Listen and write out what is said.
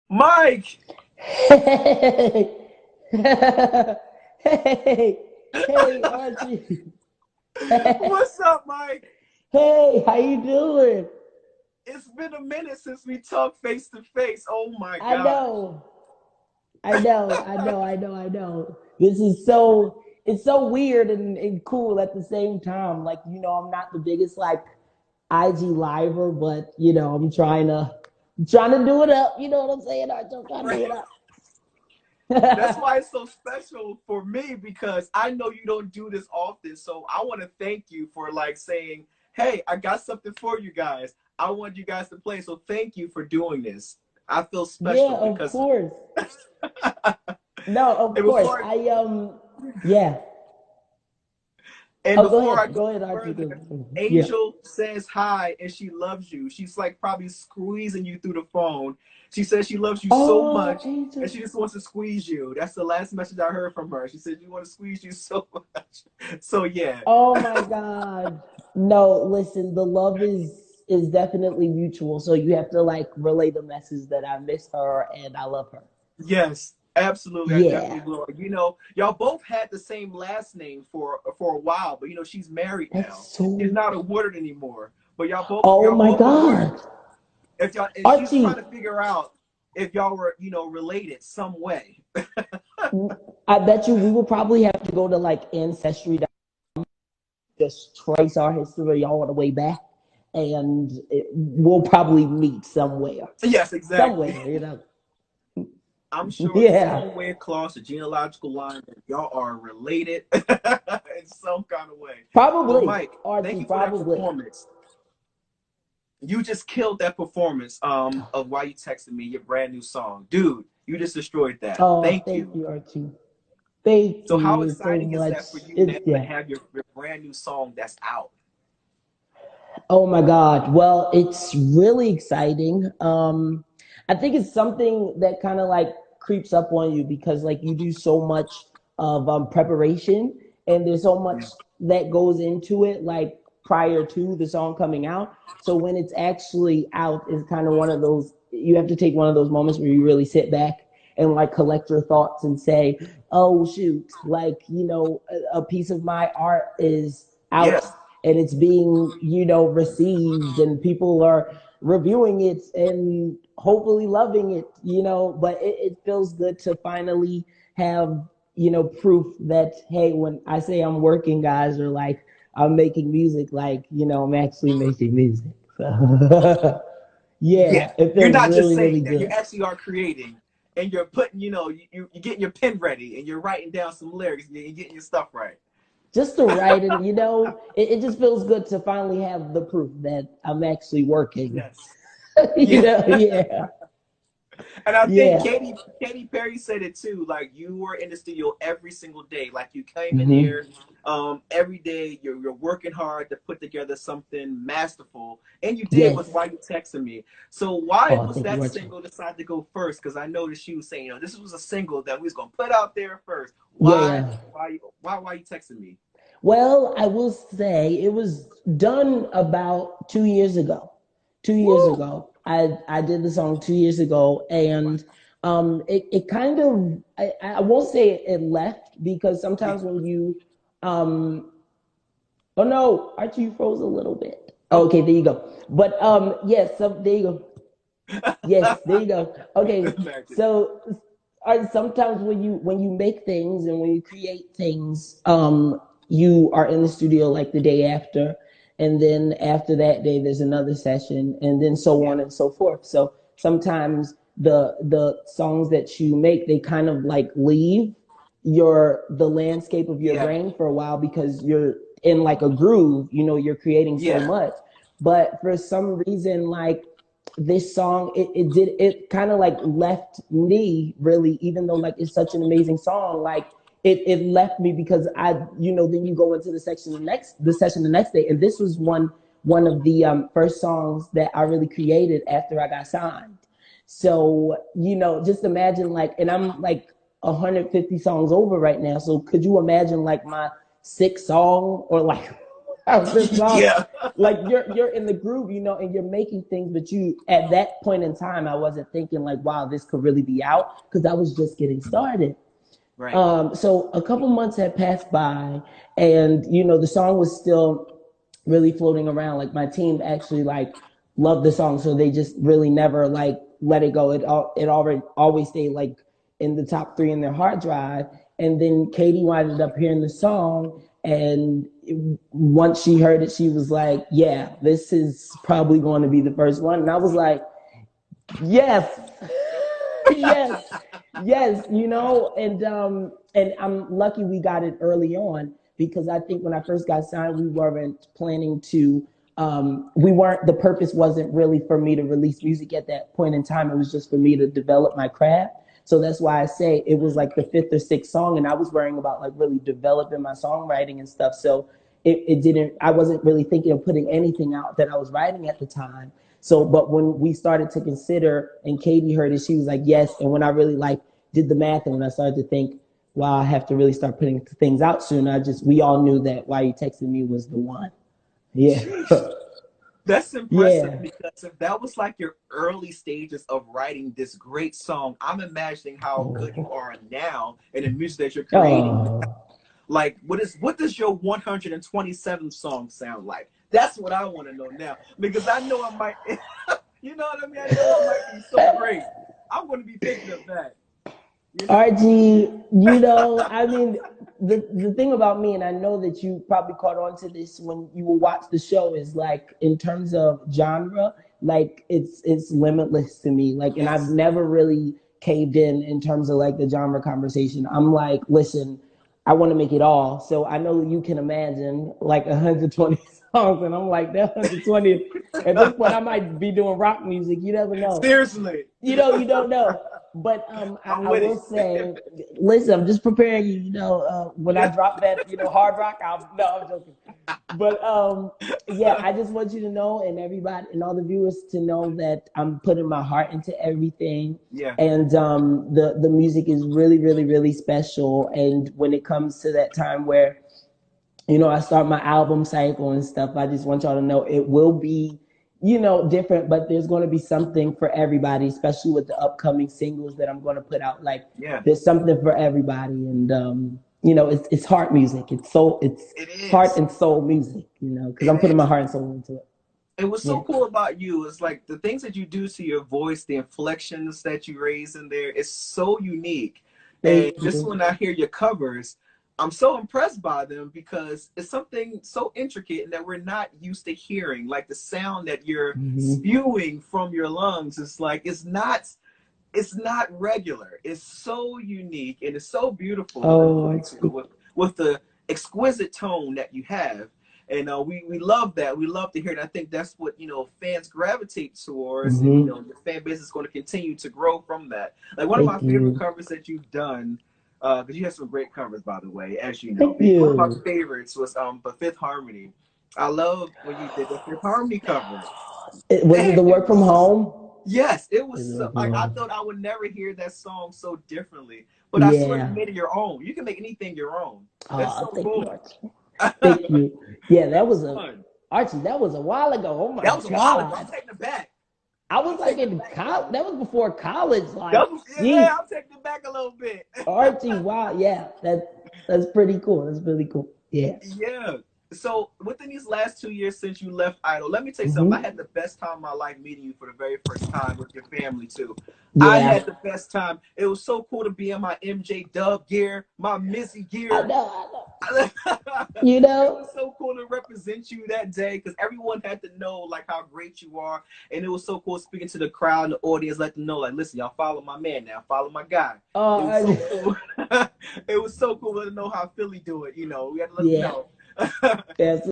Mike, Hey, hey, hey, Archie. what's up, Mike? Hey, how you doing? It's been a minute since we talked face to face. Oh my I gosh. know, I know. This is so it's so weird and cool at the same time. Like, I'm not the biggest like IG liver, but I'm trying to do it up. You know what I'm saying, Archie? I'm trying to Right. do it That's up. why it's so special for me because I know you don't do this often. So I want to thank you for like saying, "Hey, I got something for you guys. I want you guys to play." So thank you for doing this. I feel Yeah, special of because course. No, of and course. before Yeah. And Oh, go before I ahead. go Go ahead, Archie. further, Yeah. Angel says hi and she loves you. She's like probably squeezing you through the phone. She says she loves you so Oh, much and Angel. she just wants to squeeze you. That's the last message I heard from her. She said you want to squeeze you so much. So yeah. Oh my God. No, listen, the love is definitely mutual. So you have to like relay the message that I miss her and I love her. Yes, absolutely. I definitely Yeah. will. Y'all both had the same last name for a while, but she's married That's now. She's so not a Woodard anymore. But Oh y'all my both are Woodard. God. If y'all and she's trying Archie, to figure out if y'all were related some way. I bet you we will probably have to go to like ancestry to just trace our history all the way back and we'll probably meet somewhere. Yes, exactly. Somewhere. I'm sure Yeah. some way across the genealogical line that y'all are related in some kind of way. Well, Probably, Mike, thank Archie, you for that probably. performance. You just killed that performance of Why You Texted Me, your brand new song. Dude, you just destroyed that. Oh, Thank thank you. you, Archie. Thank So how you so exciting is much. that for you now It's to yeah. have your brand new song that's out? Oh my God. Well, it's really exciting. I think it's something that kind of like creeps up on you because like you do so much of preparation and there's so much that goes into it like prior to the song coming out. So when it's actually out, it's kind of one of those you have to take one of those moments where you really sit back and like collect your thoughts and say, "Oh shoot, like, a piece of my art is out Yes. and it's being received and people are reviewing it and hopefully loving it, but it feels good to finally have proof that, hey, when I say I'm working, guys, or like I'm making music, like, I'm actually making music. So Yeah, yeah, it you're feels not just really, really saying that. You good. actually are creating, and you're putting, you're getting your pen ready, and you're writing down some lyrics, and you're getting your stuff right. Just to write and it just feels good to finally have the proof that I'm actually working. Yes. Yeah. Yeah. And I think Yeah. Katy Perry said it too. Like you were in the studio every single day. Like you came in Hmm. here every day. You're working hard to put together something masterful, and you did with Yes. Why You Texting Me. So why Oh, was thank you, that Archie. single decided to go first? Because I noticed you saying, this was a single that we was gonna put out there first. Yeah, yeah. Why you texting me? Well, I will say it was done about 2 years ago. 2 years Woo! ago, I did the song 2 years ago, and it kind of I won't say it left because sometimes when you um oh no, Archie, you froze a little bit. Oh. Okay, there you go. But yes, so there you go. Yes, there you go. Okay, Imagine. so sometimes when you make things and when you create things, you are in the studio like the day after, and then after that day there's another session, and then so Yeah. on and so forth. So sometimes the songs that you make they kind of like leave the landscape of your Yeah. brain for a while because you're in like a groove. You're creating so Yeah. much, but for some reason like this song it kind of like left me really, even though like it's such an amazing song, like it left me because then you go into the session the next day, and this was one of the first songs that I really created after I got signed. So just imagine like, and I'm like 150 songs over right now, so could you imagine like my sixth song or like of the song. Yeah. Like you're in the groove, you know, and you're making things, but you at that point in time, I wasn't thinking like, wow, this could really be out because I was just getting started. Right. So a couple months had passed by, and you know, the song was still really floating around. Like my team actually like loved the song, so they just really never like let it go. It already always stayed like in the top three in their hard drive. And then Katie winded up hearing the song, and once she heard it, she was like, "Yeah, this is probably going to be the first one." And I was like, "Yes, yes, yes," you know. And I'm lucky we got it early on because I think when I first got signed, we weren't planning to. We weren't. The purpose wasn't really for me to release music at that point in time. It was just for me to develop my craft. So that's why I say it was like the fifth or sixth song, and I was worrying about like really developing my songwriting and stuff. So it didn't. I wasn't really thinking of putting anything out that I was writing at the time. So, but when we started to consider, and Katie heard it, she was like, yes. And when I really like did the math, and when I started to think, wow, I have to really start putting things out soon, we all knew that Why You Texting Me was the one. Yeah. That's impressive Yeah. because if that was like your early stages of writing this great song, I'm imagining how good you are now in the music that you're creating. Oh. Like, what does your 127th song sound like? That's what I want to know now because I know I might, you know what I mean? I know it might be so great. I'm going to be thinking of that. You know? Archie, you know, I mean, the thing about me, and I know that you probably caught on to this when you will watch the show, is like in terms of genre, like it's limitless to me. Like, and I've Yes. never really caved in terms of like the genre conversation. I'm like, listen, I want to make it all. So I know you can imagine like 120 songs, and I'm like, that 120. At this point, I might be doing rock music. You never know. Seriously. You know, you don't know. But I'm I with will it. say, listen, I'm just preparing you. You know, when I drop that, you know, hard rock, no, I'm joking. But yeah, I just want you to know, and everybody, and all the viewers to know that I'm putting my heart into everything, Yeah. and the music is really, really, really special. And when it comes to that time where, you know, I start my album cycle and stuff, I just want y'all to know it will be, you know, different, but there's going to be something for everybody, especially with the upcoming singles that I'm going to put out. Like, Yeah. there's something for everybody, and you know, it's heart music. It's It heart is. and soul music, you know, because It I'm putting my is. heart and soul into it. And what's Yeah. so cool about you is like the things that you do to your voice, the inflections that you raise in there is so unique. And Thank just you. when I hear your covers, I'm so impressed by them because it's something so intricate and that we're not used to hearing. Like the sound that you're Mm-hmm. spewing from your lungs is like it's not regular. It's so unique and it's so beautiful to Oh, listen to with the exquisite tone that you have. And we love that. We love to hear it. I think that's what fans gravitate towards, and mm-hmm. the fan base is going to continue to grow from that. Like one of my Thank favorite you. covers that you've done, because you have some great covers, by the way, as you know. Thank But one of my you. favorites was "But Fifth Harmony." I love when you did the Fifth Harmony cover. Was it Man, the it work from was home? yes, it It was was the so work from like I home. thought I would never hear that song so differently. But I swear you Yeah. made it your own. You can make anything your own. That's Oh, so thank you, cool. Archie. Thank you. Yeah, It that was was fun. Archie, that was a while ago. Oh my That was a while ago. I'm God. taking it back. I was I'm like taking it in back a college. little That bit. was before college. Like, That was, geez, I'm taking it back a little bit. Archie, wow. Yeah, that's pretty cool. That's really cool. Yeah. Yeah. So within these last 2 years since you left Idol, let me tell you something. I hmm had the best time of my life meeting you for the very first time with your family too. I Yeah. had the best time. It was so cool to be in my MJ Dub gear, my Missy I gear. know, I know. It You know? was so cool to represent you that day because everyone had to know like how great you are, and it was so cool speaking to the crowd and the audience, let them know like, listen, y'all follow my man now, follow my guy. It was so I, cool. It was so cool to know how Philly do it. We had to let them yeah. know. That's